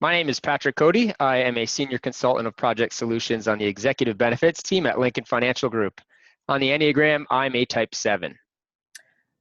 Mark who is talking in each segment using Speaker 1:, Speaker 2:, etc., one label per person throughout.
Speaker 1: My name is Patrick Cody. I am a senior consultant of project solutions on the executive benefits team at Lincoln Financial Group. On the Enneagram, I'm a type 7.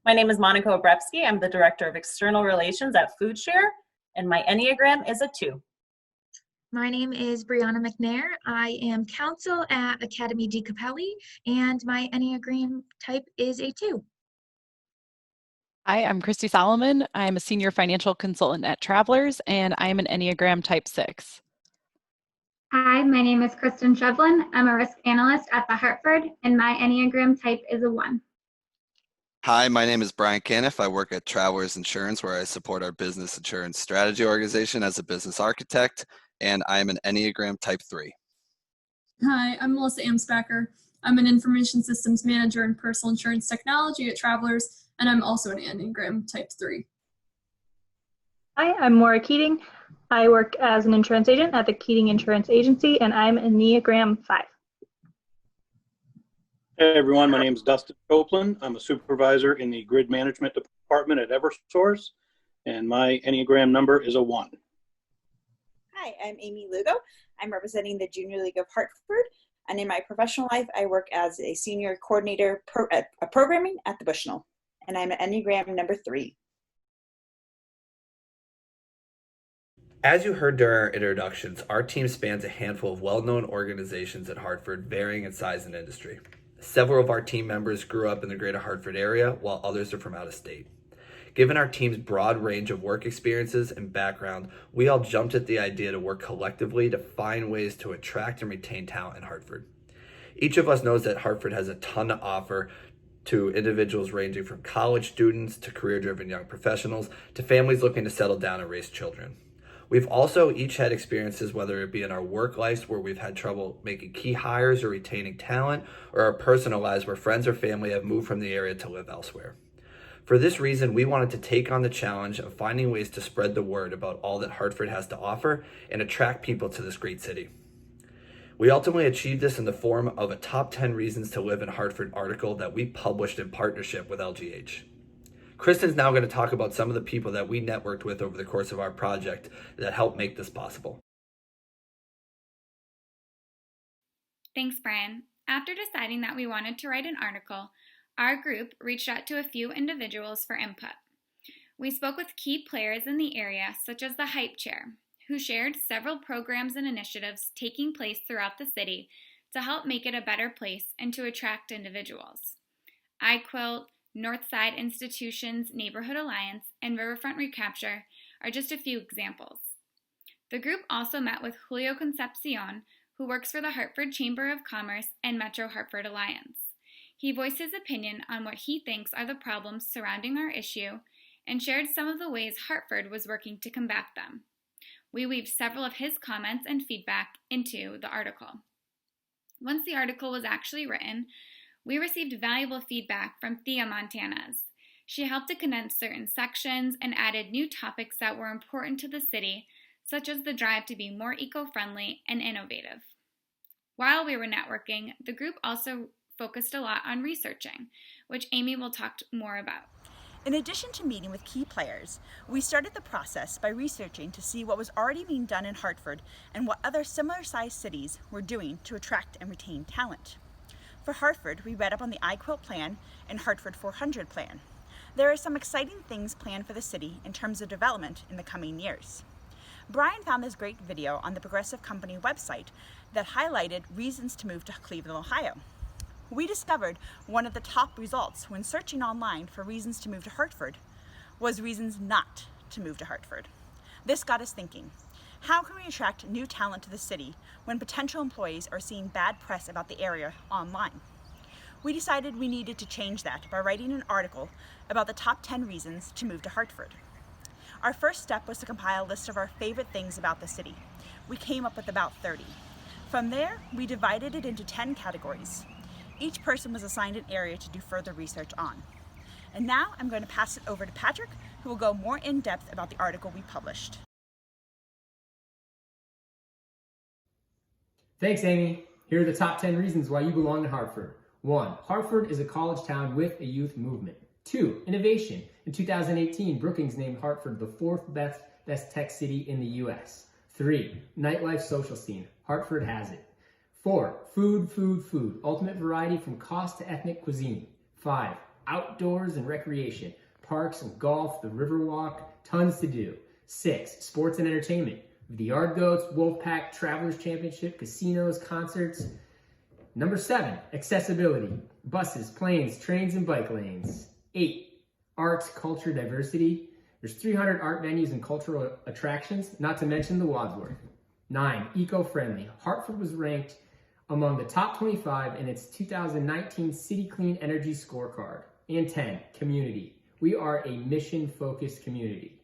Speaker 2: My name is Monica Obrepsky. I'm the Director of External Relations at FoodShare, and my Enneagram is a 2.
Speaker 3: My name is Brianna McNair. I am counsel at Academy di Capelli, and my Enneagram type is a 2.
Speaker 4: Hi, I'm Christy Solomon. I'm a senior financial consultant at Travelers, and I'm an Enneagram type 6.
Speaker 5: Hi, my name is Kristen Shevlin. I'm a risk analyst at the Hartford, and my Enneagram type is a 1.
Speaker 6: Hi, my name is Brian Caniff. I work at Travelers Insurance, where I support our business insurance strategy organization as a business architect, and I am an Enneagram type 3.
Speaker 7: Hi, I'm Melissa Amsbacher. I'm an information systems manager in personal insurance technology at Travelers, and I'm also an Enneagram type 3.
Speaker 8: Hi, I'm Maura Keating. I work as an insurance agent at the Keating Insurance Agency, and I'm Enneagram 5.
Speaker 9: Hey everyone, my name is Dustin Copeland. I'm a supervisor in the grid management department at Eversource, and my Enneagram number is a 1.
Speaker 10: Hi, I'm Amy Lugo. I'm representing the Junior League of Hartford, and in my professional life, I work as a senior coordinator programming at the Bushnell, and I'm an Enneagram number 3.
Speaker 11: As you heard during our introductions, our team spans a handful of well-known organizations at Hartford, varying in size and industry. Several of our team members grew up in the greater Hartford area, while others are from out of state. Given our team's broad range of work experiences and background, we all jumped at the idea to work collectively to find ways to attract and retain talent in Hartford. Each of us knows that Hartford has a ton to offer to individuals ranging from college students to career-driven young professionals to families looking to settle down and raise children. We've also each had experiences, whether it be in our work lives where we've had trouble making key hires or retaining talent, or our personal lives where friends or family have moved from the area to live elsewhere. For this reason, we wanted to take on the challenge of finding ways to spread the word about all that Hartford has to offer and attract people to this great city. We ultimately achieved this in the form of a top 10 reasons to live in Hartford article that we published in partnership with LGH. Kristen's now going to talk about some of the people that we networked with over the course of our project that helped make this possible.
Speaker 12: Thanks, Brian. After deciding that we wanted to write an article, our group reached out to a few individuals for input. We spoke with key players in the area, such as the Hype Chair, who shared several programs and initiatives taking place throughout the city to help make it a better place and to attract individuals. iQuilt, Northside Institutions Neighborhood Alliance, and Riverfront Recapture are just a few examples. The group also met with Julio Concepcion, who works for the Hartford Chamber of Commerce and Metro Hartford Alliance. He voiced his opinion on what he thinks are the problems surrounding our issue and shared some of the ways Hartford was working to combat them. We weaved several of his comments and feedback into the article. Once the article was actually written, we received valuable feedback from Thea Montanez. She helped to condense certain sections and added new topics that were important to the city, such as the drive to be more eco-friendly and innovative. While we were networking, the group also focused a lot on researching, which Amy will talk more about.
Speaker 13: In addition to meeting with key players, we started the process by researching to see what was already being done in Hartford and what other similar-sized cities were doing to attract and retain talent. For Hartford, we read up on the iQuilt plan and Hartford 400 plan. There are some exciting things planned for the city in terms of development in the coming years. Brian found this great video on the Progressive Company website that highlighted reasons to move to Cleveland, Ohio. We discovered one of the top results when searching online for reasons to move to Hartford was reasons not to move to Hartford. This got us thinking, how can we attract new talent to the city when potential employees are seeing bad press about the area online? We decided we needed to change that by writing an article about the top 10 reasons to move to Hartford. Our first step was to compile a list of our favorite things about the city. We came up with about 30. From there, we divided it into 10 categories. Each person was assigned an area to do further research on. And now I'm going to pass it over to Patrick, who will go more in depth about the article we published.
Speaker 14: Thanks, Amy. Here are the top 10 reasons why you belong to Hartford. 1. Hartford is a college town with a youth movement. 2. Innovation. In 2018, Brookings named Hartford the 4th best tech city in the U.S. 3, nightlife social scene. Hartford has it. 4, food. Ultimate variety from cost to ethnic cuisine. 5, outdoors and recreation. Parks and golf, the Riverwalk, tons to do. 6, sports and entertainment. The Yard Goats, Wolfpack, Travelers Championship, casinos, concerts. Number 7, accessibility. Buses, planes, trains, and bike lanes. 8, arts, culture, diversity. There's 300 art venues and cultural attractions, not to mention the Wadsworth. 9, eco-friendly. Hartford was ranked among the top 25 in its 2019 City Clean Energy Scorecard. And 10, community. We are a mission-focused community.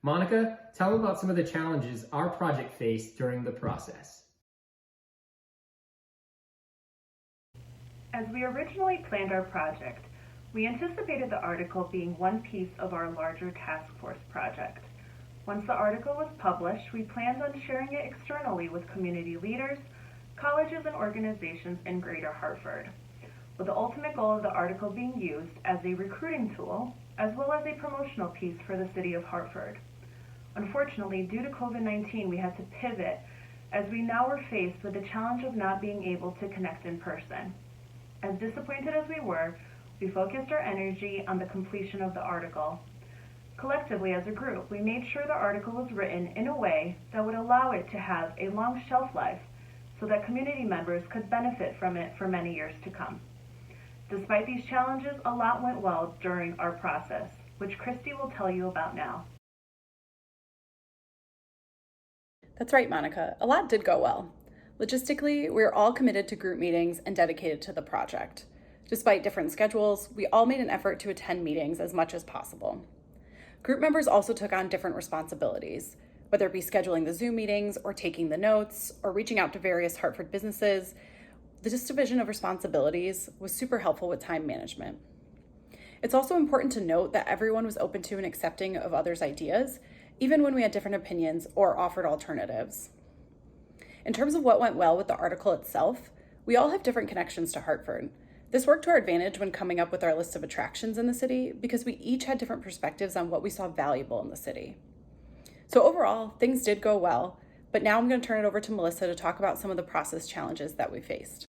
Speaker 14: Monica, tell them about some of the challenges our project faced during the process.
Speaker 15: As we originally planned our project, we anticipated the article being one piece of our larger task force project. Once the article was published, we planned on sharing it externally with community leaders, colleges, and organizations in Greater Hartford, with the ultimate goal of the article being used as a recruiting tool, as well as a promotional piece for the city of Hartford. Unfortunately, due to COVID-19, we had to pivot as we now were faced with the challenge of not being able to connect in person. As disappointed as we were, we focused our energy on the completion of the article. Collectively, as a group, we made sure the article was written in a way that would allow it to have a long shelf life so that community members could benefit from it for many years to come. Despite these challenges, a lot went well during our process, which Christy will tell you about now.
Speaker 16: That's right, Monica. A lot did go well. Logistically, we're all committed to group meetings and dedicated to the project. Despite different schedules, we all made an effort to attend meetings as much as possible. Group members also took on different responsibilities, whether it be scheduling the Zoom meetings or taking the notes or reaching out to various Hartford businesses. This division of responsibilities was super helpful with time management. It's also important to note that everyone was open to and accepting of others' ideas, even when we had different opinions or offered alternatives. In terms of what went well with the article itself, we all have different connections to Hartford. This worked to our advantage when coming up with our list of attractions in the city because we each had different perspectives on what we saw valuable in the city. So overall, things did go well, but now I'm going to turn it over to Melissa to talk about some of the process challenges that we faced.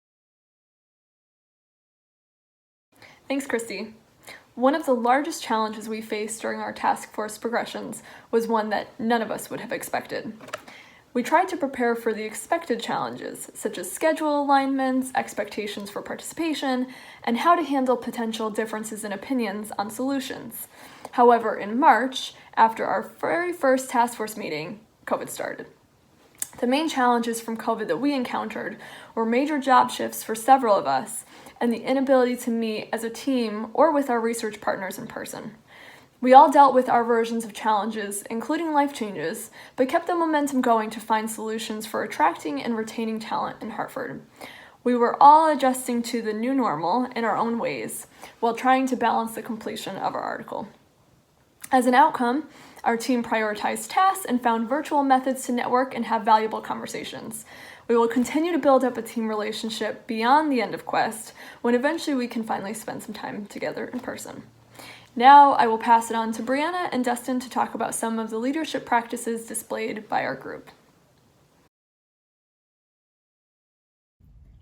Speaker 7: Thanks, Christy. One of the largest challenges we faced during our task force progressions was one that none of us would have expected. We tried to prepare for the expected challenges, such as schedule alignments, expectations for participation, and how to handle potential differences in opinions on solutions. However, in March, after our very first task force meeting, COVID started. The main challenges from COVID that we encountered were major job shifts for several of us and the inability to meet as a team or with our research partners in person. We all dealt with our versions of challenges, including life changes, but kept the momentum going to find solutions for attracting and retaining talent in Hartford. We were all adjusting to the new normal in our own ways, while trying to balance the completion of our article. As an outcome, our team prioritized tasks and found virtual methods to network and have valuable conversations. We will continue to build up a team relationship beyond the end of Quest, when eventually we can finally spend some time together in person. Now I will pass it on to Brianna and Dustin to talk about some of the leadership practices displayed by our group.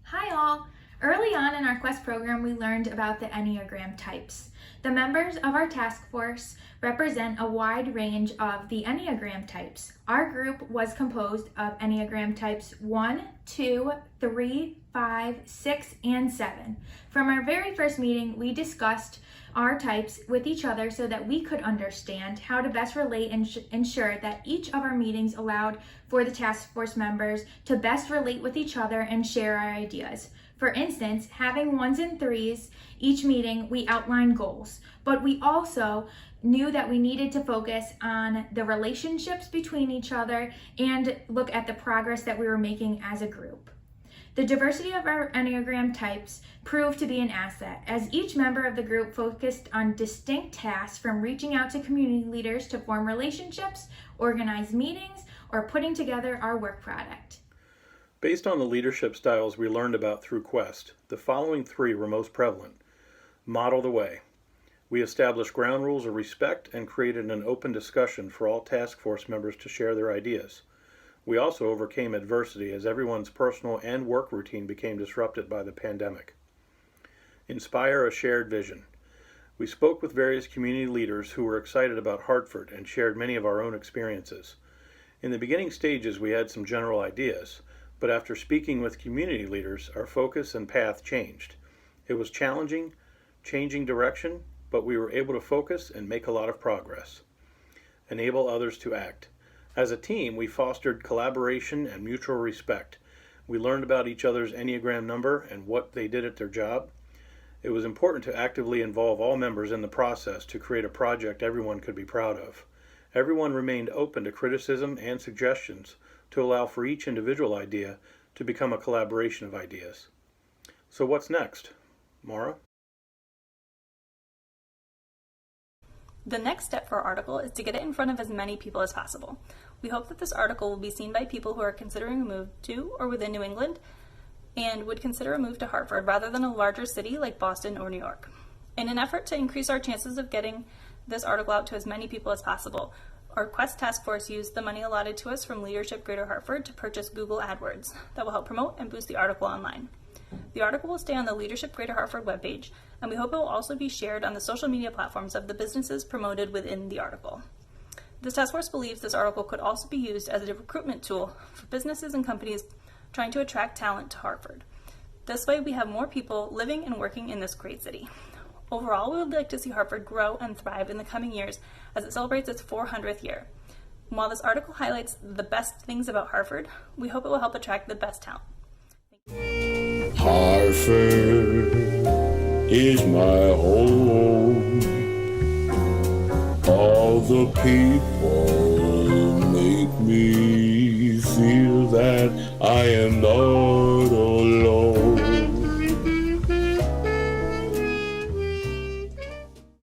Speaker 3: Hi all! Early on in our Quest program, we learned about the Enneagram types. The members of our task force represent a wide range of the Enneagram types. Our group was composed of Enneagram types 1, 2, 3, 5, 6, and 7. From our very first meeting, we discussed our types with each other so that we could understand how to best relate and ensure that each of our meetings allowed for the task force members to best relate with each other and share our ideas. For instance, having 1s and 3s each meeting, we outlined goals, but we also knew that we needed to focus on the relationships between each other and look at the progress that we were making as a group. The diversity of our Enneagram types proved to be an asset, as each member of the group focused on distinct tasks, from reaching out to community leaders to form relationships, organize meetings, or putting together our work product.
Speaker 9: Based on the leadership styles we learned about through Quest, the following 3 were most prevalent. Model the way. We established ground rules of respect and created an open discussion for all task force members to share their ideas. We also overcame adversity as everyone's personal and work routine became disrupted by the pandemic. Inspire a shared vision. We spoke with various community leaders who were excited about Hartford and shared many of our own experiences. In the beginning stages, we had some general ideas, but after speaking with community leaders, our focus and path changed. It was challenging, changing direction, but we were able to focus and make a lot of progress. Enable others to act. As a team, we fostered collaboration and mutual respect. We learned about each other's Enneagram number and what they did at their job. It was important to actively involve all members in the process to create a project everyone could be proud of. Everyone remained open to criticism and suggestions to allow for each individual idea to become a collaboration of ideas. So what's next? Mara?
Speaker 17: The next step for our article is to get it in front of as many people as possible. We hope that this article will be seen by people who are considering a move to or within New England and would consider a move to Hartford rather than a larger city like Boston or New York. In an effort to increase our chances of getting this article out to as many people as possible, our Quest Task Force used the money allotted to us from Leadership Greater Hartford to purchase Google AdWords that will help promote and boost the article online. The article will stay on the Leadership Greater Hartford webpage, and we hope it will also be shared on the social media platforms of the businesses promoted within the article. This task force believes this article could also be used as a recruitment tool for businesses and companies trying to attract talent to Hartford. This way we have more people living and working in this great city. Overall, we would like to see Hartford grow and thrive in the coming years as it celebrates its 400th year. And while this article highlights the best things about Hartford, we hope it will help attract the best talent.
Speaker 18: Hartford is my home. All the people make me feel that I am known.